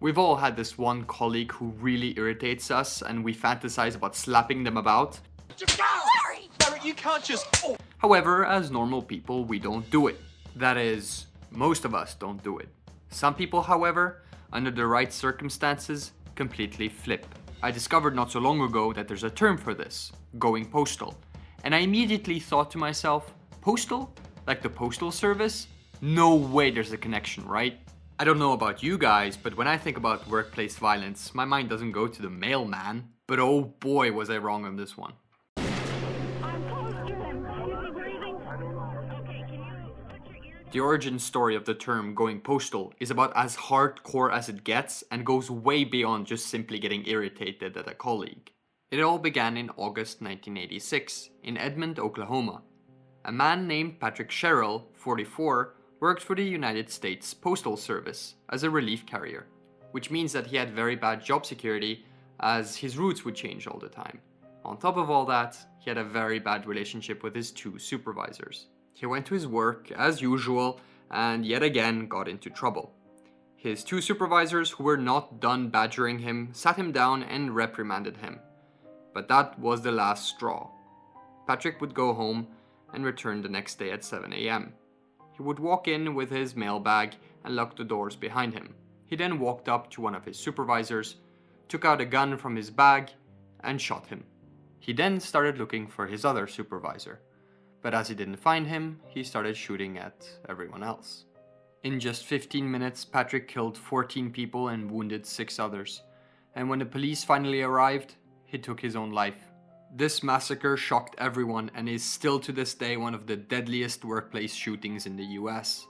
We've all had this one colleague who really irritates us and we fantasize about slapping them about. Larry! Larry, you can't just... Oh. However, as normal people, we don't do it. That is, most of us don't do it. Some people, however, under the right circumstances, completely flip. I discovered not so long ago that there's a term for this, going postal. And I immediately thought to myself, postal? Like the postal service? No way there's a connection, right? I don't know about you guys, but when I think about workplace violence, my mind doesn't go to the mailman. But oh boy, was I wrong on this one. The origin story of the term going postal is about as hardcore as it gets and goes way beyond just simply getting irritated at a colleague. It all began in August 1986 in Edmond, Oklahoma. A man named Patrick Sherrill, 44, worked for the United States Postal Service as a relief carrier, which means that he had very bad job security as his routes would change all the time. On top of all that, he had a very bad relationship with his two supervisors. He went to his work as usual and yet again got into trouble. His two supervisors, who were not done badgering him, sat him down and reprimanded him. But that was the last straw. Patrick would go home and return the next day at 7 a.m. He would walk in with his mailbag and lock the doors behind him. He then walked up to one of his supervisors, took out a gun from his bag, and shot him. He then started looking for his other supervisor. But as he didn't find him, he started shooting at everyone else. In just 15 minutes, Patrick killed 14 people and wounded 6 others. And when the police finally arrived, he took his own life. This massacre shocked everyone and is still to this day one of the deadliest workplace shootings in the US.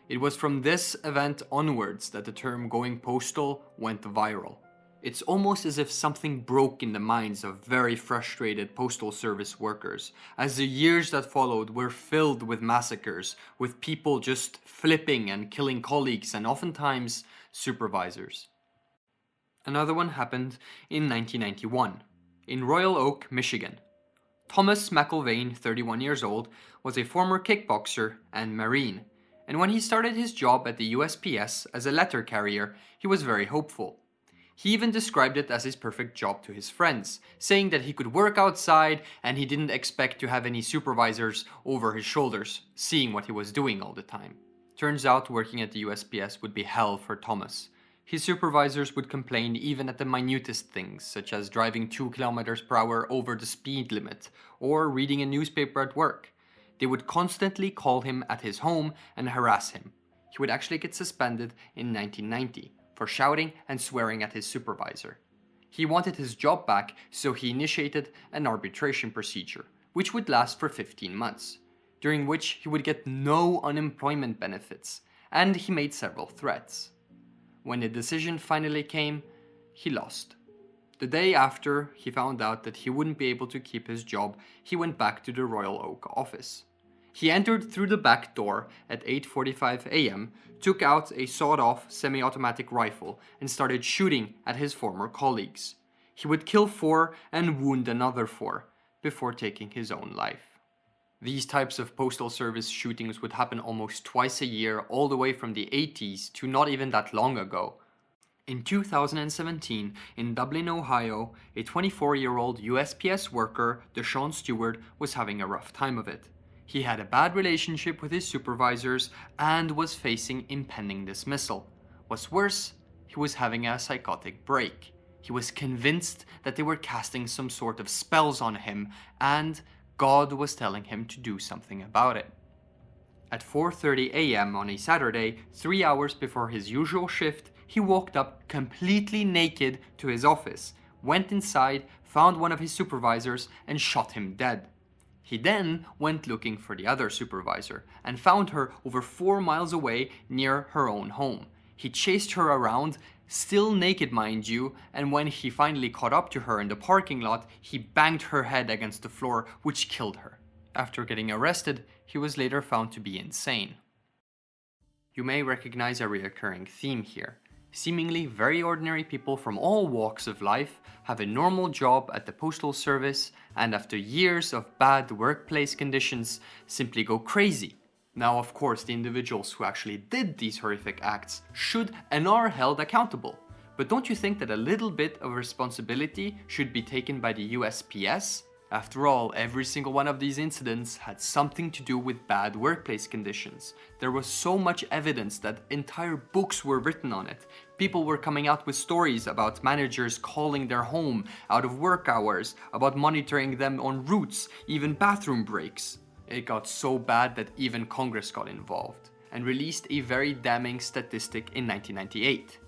It was from this event onwards that the term going postal went viral. It's almost as if something broke in the minds of very frustrated postal service workers, as the years that followed were filled with massacres, with people just flipping and killing colleagues and oftentimes supervisors. Another one happened in 1991, in Royal Oak, Michigan. Thomas McIlvaine, 31 years old, was a former kickboxer and Marine, and when he started his job at the USPS as a letter carrier, he was very hopeful. He even described it as his perfect job to his friends, saying that he could work outside and he didn't expect to have any supervisors over his shoulders, seeing what he was doing all the time. Turns out working at the USPS would be hell for Thomas. His supervisors would complain even at the minutest things, such as driving 2 kilometers per hour over the speed limit, or reading a newspaper at work. They would constantly call him at his home and harass him. He would actually get suspended in 1990. For shouting and swearing at his supervisor. He wanted his job back, so he initiated an arbitration procedure, which would last for 15 months, during which he would get no unemployment benefits, and he made several threats. When the decision finally came, he lost. The day after he found out that he wouldn't be able to keep his job, he went back to the Royal Oak office. He entered through the back door at 8:45 a.m., took out a sawed-off semi-automatic rifle and started shooting at his former colleagues. He would kill 4 and wound another 4 before taking his own life. These types of postal service shootings would happen almost twice a year all the way from the 80s to not even that long ago. In 2017, in Dublin, Ohio, a 24-year-old USPS worker, Deshaun Stewart, was having a rough time of it. He had a bad relationship with his supervisors and was facing impending dismissal. What's worse, he was having a psychotic break. He was convinced that they were casting some sort of spells on him and God was telling him to do something about it. At 4:30 a.m. on a Saturday, 3 hours before his usual shift, he walked up completely naked to his office, went inside, found one of his supervisors and shot him dead. He then went looking for the other supervisor and found her over 4 miles away near her own home. He chased her around, still naked mind you, and when he finally caught up to her in the parking lot, he banged her head against the floor, which killed her. After getting arrested, he was later found to be insane. You may recognize a recurring theme here. Seemingly very ordinary people from all walks of life have a normal job at the Postal Service and after years of bad workplace conditions simply go crazy. Now, of course, the individuals who actually did these horrific acts should and are held accountable. But don't you think that a little bit of responsibility should be taken by the USPS? After all, every single one of these incidents had something to do with bad workplace conditions. There was so much evidence that entire books were written on it. People were coming out with stories about managers calling their home out of work hours, about monitoring them on routes, even bathroom breaks. It got so bad that even Congress got involved and released a very damning statistic in 1998.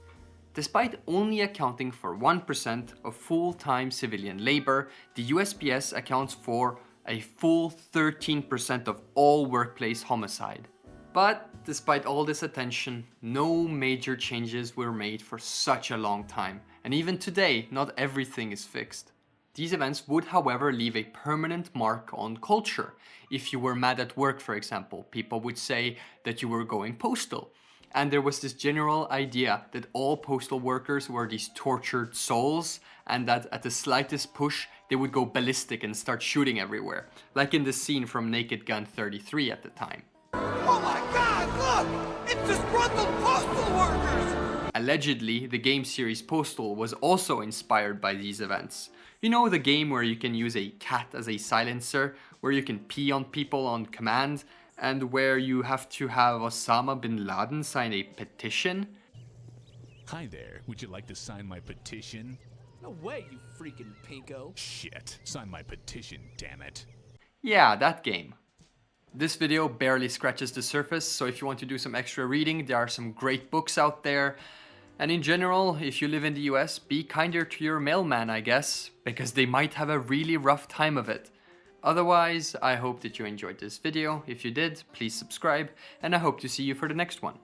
Despite only accounting for 1% of full-time civilian labor, the USPS accounts for a full 13% of all workplace homicide. But despite all this attention, no major changes were made for such a long time, and even today, not everything is fixed. These events would, however, leave a permanent mark on culture. If you were mad at work, for example, people would say that you were going postal. And there was this general idea that all postal workers were these tortured souls, and that at the slightest push, they would go ballistic and start shooting everywhere, like in the scene from Naked Gun 33 at the time. Oh my God, look! It's disgruntled postal workers! Allegedly, the game series Postal was also inspired by these events. You know, the game where you can use a cat as a silencer, where you can pee on people on command, and where you have to have Osama bin Laden sign a petition? Hi there, would you like to sign my petition? No way, you freaking pinko. Shit, sign my petition, damn it. Yeah, that game. This video barely scratches the surface, so if you want to do some extra reading, there are some great books out there. And in general, if you live in the US, be kinder to your mailman, I guess, because they might have a really rough time of it. Otherwise, I hope that you enjoyed this video. If you did, please subscribe, and I hope to see you for the next one.